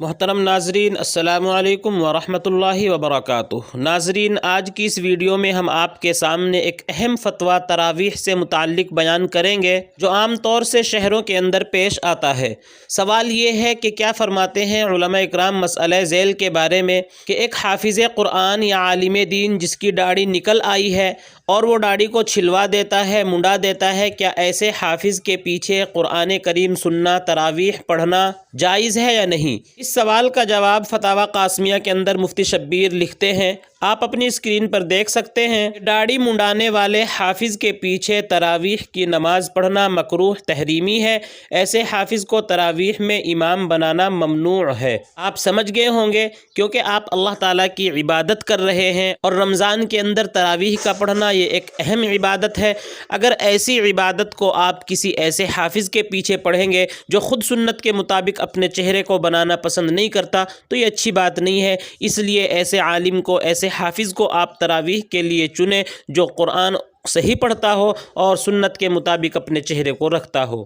محترم ناظرین، السلام علیکم ورحمۃ اللہ وبرکاتہ۔ ناظرین، آج کی اس ویڈیو میں ہم آپ کے سامنے ایک اہم فتویٰ تراویح سے متعلق بیان کریں گے جو عام طور سے شہروں کے اندر پیش آتا ہے۔ سوال یہ ہے کہ کیا فرماتے ہیں علماء اکرام مسئلہ ذیل کے بارے میں کہ ایک حافظ قرآن یا عالم دین جس کی داڑھی نکل آئی ہے اور وہ داڑھی کو چھلوا دیتا ہے، منڈا دیتا ہے، کیا ایسے حافظ کے پیچھے قرآن کریم سننا، تراویح پڑھنا جائز ہے یا نہیں؟ اس سوال کا جواب فتاویٰ قاسمیہ کے اندر مفتی شبیر لکھتے ہیں، آپ اپنی اسکرین پر دیکھ سکتے ہیں، داڑھی منڈانے والے حافظ کے پیچھے تراویح کی نماز پڑھنا مکروہ تحریمی ہے۔ ایسے حافظ کو تراویح میں امام بنانا ممنوع ہے۔ آپ سمجھ گئے ہوں گے، کیونکہ آپ اللہ تعالیٰ کی عبادت کر رہے ہیں اور رمضان کے اندر تراویح کا پڑھنا یہ ایک اہم عبادت ہے۔ اگر ایسی عبادت کو آپ کسی ایسے حافظ کے پیچھے پڑھیں گے جو خود سنت کے مطابق اپنے چہرے کو بنانا پسند نہیں کرتا تو یہ اچھی بات نہیں ہے۔ اس لیے ایسے عالم کو، ایسے حافظ کو آپ تراویح کے لیے چنیں جو قرآن صحیح پڑھتا ہو اور سنت کے مطابق اپنے چہرے کو رکھتا ہو۔